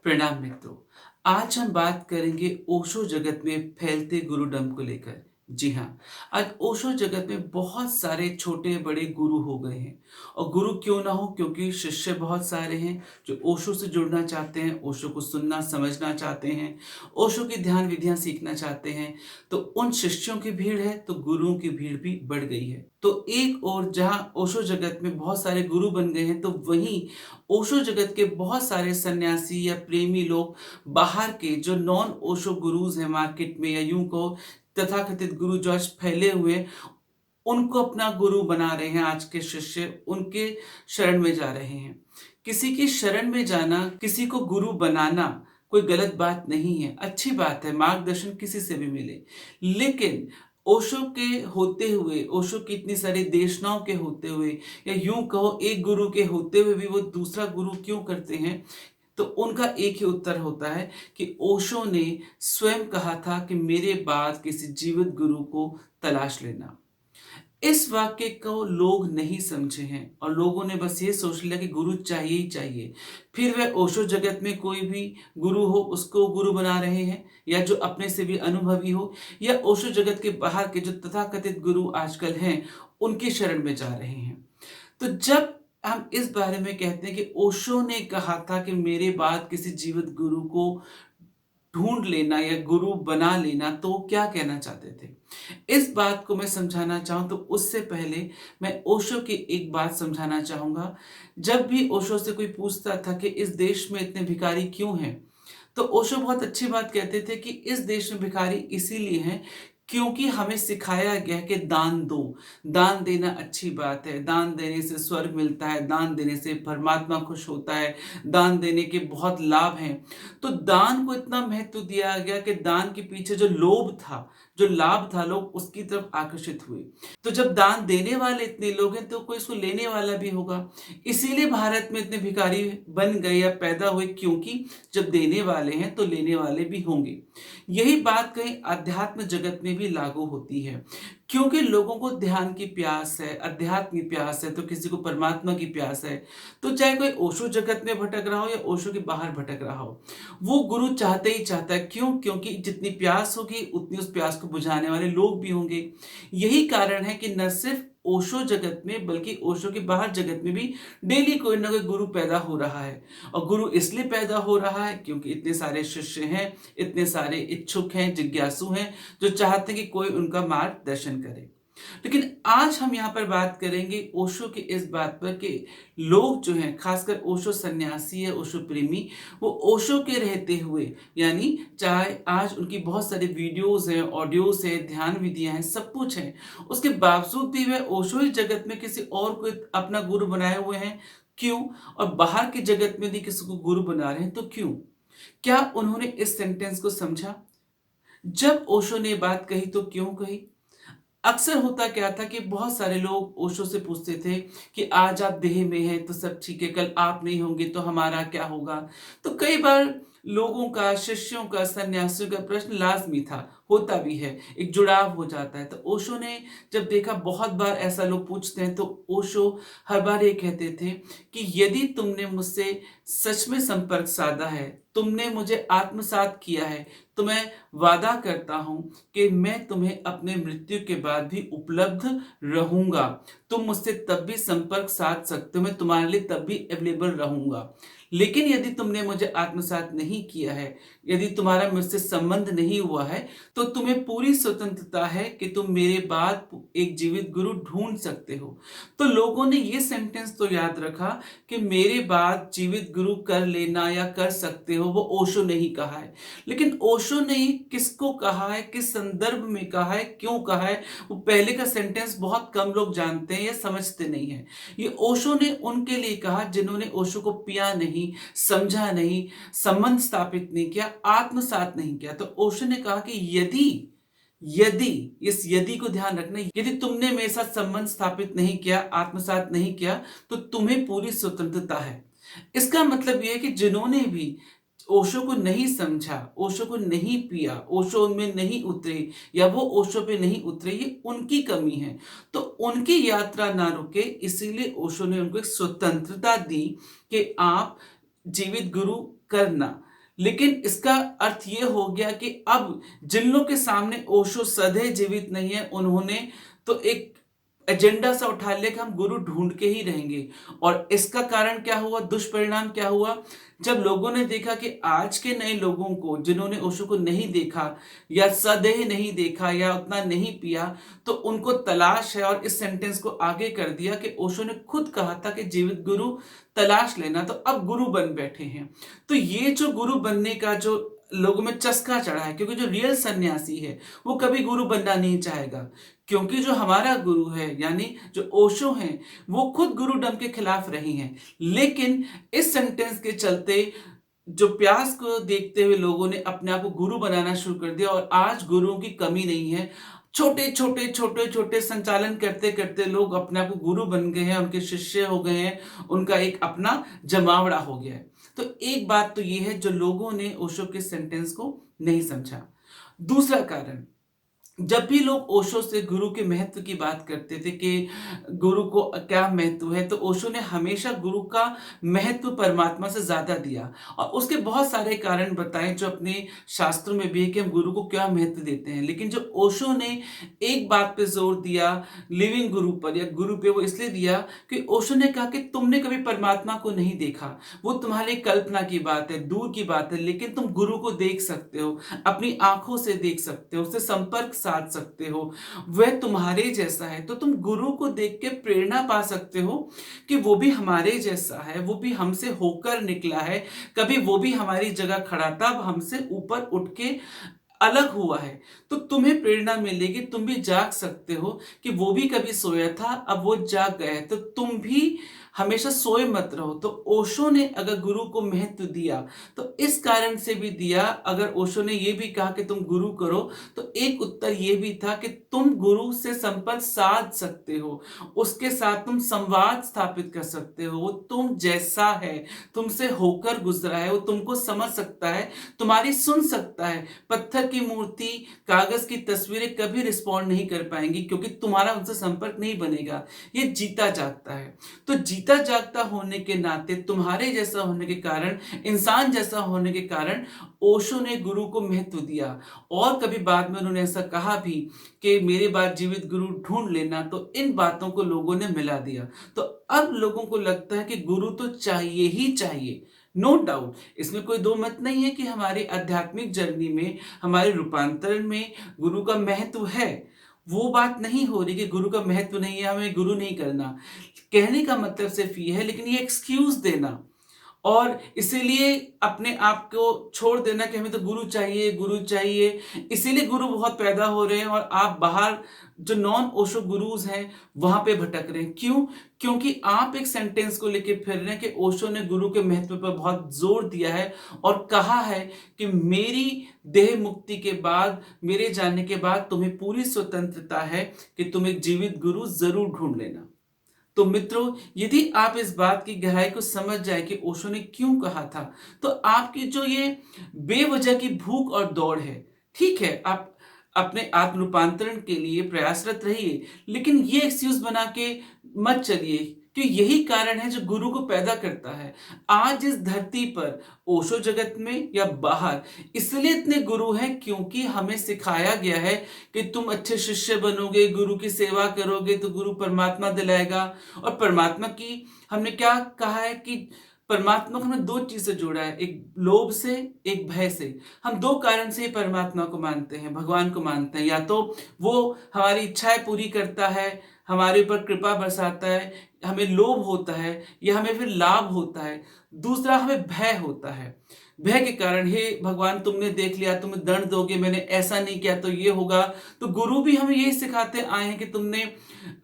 प्रणाम मित्रों। आज हम बात करेंगे ओशो जगत में फैलते गुरुडम को लेकर। जी हाँ, आज ओशो जगत में बहुत सारे छोटे-बड़े गुरु हो गए हैं और गुरु क्यों ना हो, क्योंकि शिष्य बहुत सारे हैं जो ओशो से जुड़ना चाहते हैं, ओशो को सुनना, समझना चाहते हैं, ओशो की ध्यान विधियाँ सीखना चाहते हैं। तो उन शिष्यों की भीड़ है, तो गुरुओं की भीड़ भी बढ़ गई है। तो एक ओर जहाँ ओशो जगत में बहुत सारे गुरु बन गए हैं, तो वहीं ओशो जगत के बहुत सारे सन्यासी या प्रेमी लोग बाहर के जो नॉन ओशो गुरुज हैं मार्केट में, या यूं कहो तथाकथित गुरु जो आज फैले हुए हैं, उनको अपना गुरु बना रहे हैं। आज के शिष्य उनके शरण में जा रहे हैं। किसी की शरण में जाना, किसी को गुरु बनाना कोई गलत बात नहीं है, अच्छी बात है, मार्गदर्शन किसी से भी मिले। लेकिन ओशो के होते हुए, ओशो की इतनी सारी देशनाओं के होते हुए, या यूं कहो एक गुरु के होते हुए भी वो दूसरा गुरु क्यों करते हैं? तो उनका एक ही उत्तर होता है कि ओशो ने स्वयं कहा था कि मेरे बाद किसी जीवित गुरु को तलाश लेना। इस वाक्य को लोग नहीं समझे हैं और लोगों ने बस ये सोच लिया कि गुरु चाहिए ही चाहिए। फिर वह ओशो जगत में कोई भी गुरु हो, उसको गुरु बना रहे हैं, या जो अपने से भी अनुभवी हो, या ओशो जगत के बाहर के जो तथाकथित गुरु आजकल हैं, उनकी शरण में जा रहे हैं। तो जब हम इस बारे में कहते हैं कि ओशो ने कहा था कि मेरे बाद किसी जीवित गुरु को ढूँढ लेना या गुरु बना लेना, तो वो क्या कहना चाहते थे? इस बात को मैं समझाना चाहूँ तो उससे पहले मैं ओशो की एक बात समझाना चाहूँगा। जब भी ओशो से कोई पूछता था कि इस देश में इतने भिखारी क्यों हैं? तो ओशो बहुत अच्छी बात कहते थे कि इस देश में भिखारी इसीलिए हैं क्योंकि हमें सिखाया गया है कि दान दो। दान देना अच्छी बात है, दान देने से स्वर्ग मिलता है, दान देने से परमात्मा खुश होता है, दान देने के बहुत लाभ हैं। तो दान को इतना महत्व दिया गया कि दान के पीछे जो लोभ था, जो लाभ था, लोग उसकी तरफ आकर्षित हुए। तो जब दान देने वाले इतने लोग हैं, तो कोई इसको लेने वाला भी होगा। इसीलिए भारत में इतने भिखारी बन गए या पैदा हुए, क्योंकि जब देने वाले हैं तो लेने वाले भी होंगे। यही बात कहीं अध्यात्म जगत में भी लागू होती है, क्योंकि लोगों को ध्यान की प्यास है, अध्यात्म की प्यास है, तो किसी को परमात्मा की प्यास है। तो चाहे कोई ओशो जगत में भटक रहा हो या ओशो के बाहर भटक रहा हो, वो गुरु चाहते ही चाहता है। क्यों? क्योंकि जितनी प्यास होगी उतनी उस प्यास को बुझाने वाले लोग भी होंगे। यही कारण है कि न सिर्फ ओशो जगत में, बल्कि ओशो के बाहर जगत में भी डेली कोई ना कोई गुरु पैदा हो रहा है। और गुरु इसलिए पैदा हो रहा है क्योंकि इतने सारे शिष्य हैं, इतने सारे इच्छुक हैं, जिज्ञासु हैं, जो चाहते हैं कि कोई उनका मार्गदर्शन करे। लेकिन आज हम यहाँ पर बात करेंगे ओशो की इस बात पर कि लोग जो हैं, खासकर ओशो सन्यासी या ओशो प्रेमी, वो ओशो के रहते हुए, यानी चाहे आज उनकी बहुत सारी वीडियोस हैं, ऑडियोस हैं, ध्यान विधियां हैं, सब कुछ है, उसके बावजूद भी वह ओशो ही जगत में किसी और को अपना गुरु बनाए हुए हैं। क्यों? और बाहर की जगत में भी किसी को गुरु बना रहे हैं, तो क्यों? क्या उन्होंने इस सेंटेंस को समझा? जब ओशो ने बात कही तो क्यों कही? अक्सर होता क्या था कि बहुत सारे लोग ओशो से पूछते थे कि आज आप देह में हैं तो सब ठीक है, कल आप नहीं होंगे तो हमारा क्या होगा? तो कई बार लोगों का, शिष्यों का, सन्यासियों का प्रश्न लाज़मी था, होता भी है, एक जुड़ाव हो जाता है। तो ओशो ने जब देखा बहुत बार ऐसा लोग पूछते हैं, तो ओशो हर बार ये कहते थे कि यदि तुमने मुझसे सच में संपर्क साधा है, तुमने मुझे आत्मसात किया है, तो मैं वादा करता हूँ कि मैं तुम्हें अपने मृत्यु के बाद भी उपलब्ध रहूँगा। तुम मुझसे तब भी संपर्क साध सकते हो, मैं तुम्हारे लिए तब भी अवेलेबल रहूँगा। लेकिन यदि तुमने मुझे आत्मसात नहीं किया है, यदि तुम्हारा मुझसे संबंध नहीं हुआ है, तो तुम्हें पूरी स्वतंत्रता है कि तुम मेरे बाद एक जीवित गुरु ढूँढ सकते हो। तो लोगों ने ये सेंटेंस तो याद रखा कि मेरे बाद जीवित गुरु कर लेना या कर सकते हो, वो ओशो ने ही कहा है। लेकिन ओशो ने किसको कहा है, किस संदर्भ में कहा है, क्यों कहा है, वो पहले का सेंटेंस बहुत कम लोग जानते हैं या समझते नहीं हैं। ये ओशो ने उनके लिए कहा जिन्होंने ओशो को पिया नहीं, समझा नहीं, संबंध स्थापित नहीं किया, आत्मसात नहीं किया। तो ओशो ने कहा कि यदि यदि इस यदि को ध्यान रखना, यदि तुमने मेरे साथ संबंध स्थापित नहीं किया, आत्मसात नहीं किया, तो तुम्हें पूरी स्वतंत्रता है। इसका मतलब यह है कि जिन्होंने भी ओशो को नहीं समझा, ओशो को नहीं पिया, ओशो उनमें नहीं उतरे, या वो ओशो पे नहीं उतरे, ये उनकी कमी है। तो उनकी यात्रा ना रुके, इसीलिए ओशो ने उनको एक स्वतंत्रता दी कि आप जीवित गुरु करना। लेकिन इसका अर्थ ये हो गया कि अब जिन लोग के सामने ओशो सधे जीवित नहीं है, उन्होंने तो एक एजेंडा सा उठा लिया कि हम गुरु ढूंढ के ही रहेंगे। और इसका कारण क्या हुआ, दुष्परिणाम क्या हुआ, जब लोगों ने देखा कि आज के नए लोगों को, जिन्होंने ओशो को नहीं देखा या सदेह नहीं देखा या उतना नहीं पिया, तो उनको तलाश है। और इस सेंटेंस को आगे कर दिया कि ओशो ने खुद कहा था कि जीवित गुरु तलाश लेना, तो अब गुरु बन बैठे हैं। तो ये जो गुरु बनने का जो लोगों में चस्का चढ़ा है, क्योंकि जो रियल सन्यासी है वो कभी गुरु बनना नहीं चाहेगा, क्योंकि जो हमारा गुरु है यानी जो ओशो हैं, वो खुद गुरुडम के खिलाफ रही हैं। लेकिन इस सेंटेंस के चलते जो प्यास को देखते हुए लोगों ने अपने आप को गुरु बनाना शुरू कर दिया, और आज गुरुओं की कमी नहीं है। छोटे छोटे संचालन करते करते लोग अपने आप को गुरु बन गए हैं, उनके शिष्य हो गए हैं, उनका एक अपना जमावड़ा हो गया है। तो एक बात तो ये है जो लोगों ने ओशो के सेंटेंस को नहीं समझा। दूसरा कारण, जब भी लोग ओशो से गुरु के महत्व की बात करते थे कि गुरु को क्या महत्व है, तो ओशो ने हमेशा गुरु का महत्व परमात्मा से ज्यादा दिया। और उसके बहुत सारे कारण बताए जो अपने शास्त्रों में भी है कि हम गुरु को क्या महत्व देते हैं। लेकिन जो ओशो ने एक बात पे जोर दिया लिविंग गुरु पर या गुरु पे, वो इसलिए दिया कि ओशो ने कहा कि तुमने कभी परमात्मा को नहीं देखा, वो तुम्हारी कल्पना की बात है, दूर की बात है, लेकिन तुम गुरु को देख सकते हो, अपनी आंखों से देख सकते हो, उससे संपर्क साध सकते हो, वह तुम्हारे जैसा है। तो तुम गुरु को देख के प्रेरणा पा सकते हो कि वो भी हमारे जैसा है, वो भी हमसे होकर निकला है, कभी वो भी हमारी जगह खड़ा था, अब हमसे ऊपर उठ के अलग हुआ है। तो तुम्हें प्रेरणा मिलेगी, तुम भी जाग सकते हो कि वो भी कभी सोया था, अब वो जाग गया है, तो तुम भी हमेशा सोए मत रहो। तो ओशो ने अगर गुरु को महत्व दिया तो इस कारण से भी दिया। अगर ओशो ने ये भी कहा कि तुम गुरु करो, तो एक उत्तर ये भी था कि तुम गुरु से संपर्क साध सकते हो, उसके साथ तुम संवाद स्थापित कर सकते हो, वो तुम जैसा है, तुमसे होकर गुजरा है, वो तुमको समझ सकता है, तुम्हारी सुन सकता है। पत्थर की मूर्ति, कागज की तस्वीरें कभी रिस्पॉन्ड नहीं कर पाएंगी, क्योंकि तुम्हारा उनसे संपर्क नहीं बनेगा। ये जीता जागता है। तो जीता जागता होने के नाते, तुम्हारे जैसा होने के कारण, इंसान जैसा होने के कारण ओशो ने गुरु को महत्व दिया। और कभी बाद में उन्होंने ऐसा कहा भी कि मेरे बाद जीवित गुरु ढूंढ लेना। तो इन बातों को लोगों ने मिला दिया। तो अब लोगों को लगता है कि गुरु तो चाहिए ही चाहिए। नो डाउट, इसमें कोई दो मत नहीं है कि हमारी आध्यात्मिक जर्नी में, हमारे रूपांतरण में गुरु का महत्व है। वो बात नहीं हो रही कि गुरु का महत्व नहीं है, हमें गुरु नहीं करना। कहने का मतलब सिर्फ ये है, लेकिन ये एक्सक्यूज देना और इसीलिए अपने आप को छोड़ देना कि हमें तो गुरु चाहिए, गुरु चाहिए, इसीलिए गुरु बहुत पैदा हो रहे हैं और आप बाहर जो नॉन ओशो गुरुज हैं वहां पे भटक रहे हैं। क्यों? क्योंकि आप एक सेंटेंस को लेके फिर रहे हैं कि ओशो ने गुरु के महत्व पर बहुत जोर दिया है और कहा है कि मेरी देह मुक्ति के बाद, मेरे जाने के बाद तुम्हें पूरी स्वतंत्रता है कि तुम एक जीवित गुरु जरूर ढूंढ लेना। तो मित्रों, यदि आप इस बात की गहराई को समझ जाए कि ओशो ने क्यों कहा था, तो आपकी जो ये बेवजह की भूख और दौड़ है, ठीक है, आप अपने आत्म रूपांतरण के लिए प्रयासरत रहिए, लेकिन ये एक्सक्यूज बना के मत चलिए कि यही कारण है जो गुरु को पैदा करता है। आज इस धरती पर, ओशो जगत में या बाहर, इसलिए इतने गुरु हैं क्योंकि हमें सिखाया गया है कि तुम अच्छे शिष्य बनोगे, गुरु की सेवा करोगे तो गुरु परमात्मा दिलाएगा। और परमात्मा की हमने क्या कहा है कि परमात्मा को हमने दो चीज से जोड़ा है, एक लोभ से, एक भय से। हम दो कारण से ही परमात्मा को मानते हैं, भगवान को मानते हैं। या तो वो हमारी इच्छाएं पूरी करता है, हमारे ऊपर कृपा बरसाता है, हमें लोभ होता है, या हमें फिर लाभ होता है। दूसरा हमें भय होता है। भय के कारण, हे भगवान तुमने देख लिया, तुम दंड दोगे, मैंने ऐसा नहीं किया तो ये होगा। तो गुरु भी हमें यही सिखाते आए हैं कि तुमने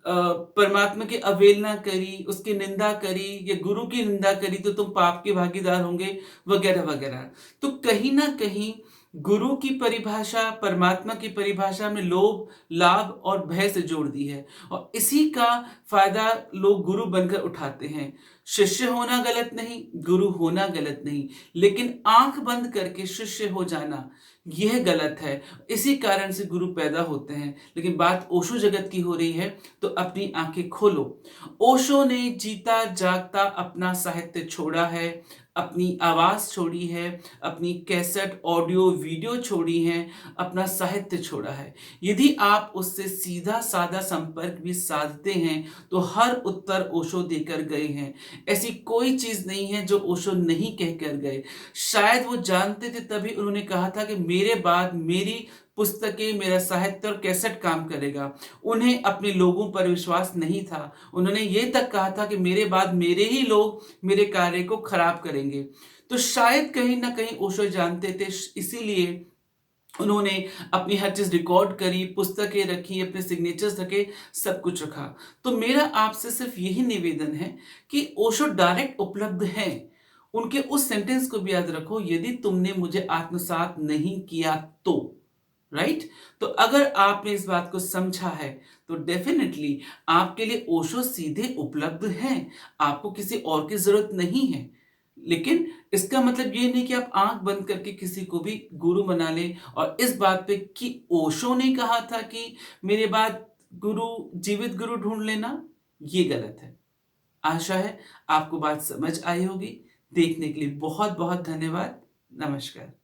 परमात्मा की अवहेलना करी, उसकी निंदा करी या गुरु की निंदा करी तो तुम पाप के भागीदार होंगे, वगैरह वगैरह। तो कहीं ना कहीं गुरु की परिभाषा, परमात्मा की परिभाषा में लोभ, लाभ और भय से जोड़ दी है, और इसी का फायदा लोग गुरु बनकर उठाते हैं। शिष्य होना गलत नहीं, गुरु होना गलत नहीं, लेकिन आंख बंद करके शिष्य हो जाना यह गलत है। इसी कारण से गुरु पैदा होते हैं। लेकिन बात ओशो जगत की हो रही है, तो अपनी आंखें खोलो। ओशो ने जीता जागता अपना साहित्य छोड़ा है, अपनी आवाज़ छोड़ी है, अपनी कैसेट, ऑडियो, वीडियो छोड़ी हैं, अपना साहित्य छोड़ा है। यदि आप उससे सीधा-साधा संपर्क भी साधते हैं, तो हर उत्तर ओशो देकर गए हैं। ऐसी कोई चीज़ नहीं है जो ओशो नहीं कह कर गए। शायद वो जानते थे तभी उन्होंने कहा था कि मेरे बाद मेरी पुस्तकें, मेरा साहित्य और कैसेट काम करेगा। उन्हें अपने लोगों पर विश्वास नहीं था। उन्होंने ये तक कहा था कि मेरे बाद मेरे ही लोग मेरे कार्य को खराब करेंगे। तो शायद कहीं न कहीं ओशो जानते थे इसीलिए उन्होंने अपनी हर चीज़ रिकॉर्ड करी, पुस्तकें रखी, अपने सिग्नेचर्स रखे, सब कुछ रखा। तो मेरा आपसे सिर्फ़ यही निवेदन है कि ओशो डायरेक्ट उपलब्ध हैं। उनके उस सेंटेंस को भी याद रखो, यदि तुमने मुझे आत्मसात नहीं किया तो। राइट? तो अगर आपने इस बात को समझा है, तो डेफ़िनिटली आपके लिए ओशो सीधे उपलब्ध हैं। आपको किसी और की ज़रूरत नहीं है। लेकिन इसका मतलब ये नहीं कि आप आँख बंद करके किसी को भी गुरु बना लें और इस बात पे कि ओशो ने कहा था कि मेरे बाद गुरु जीवित गुरु ढूँढ लेना, ये गलत है। आशा है आपको बात समझ आई होगी। देखने के लिए बहुत-बहुत धन्यवाद। नमस्कार।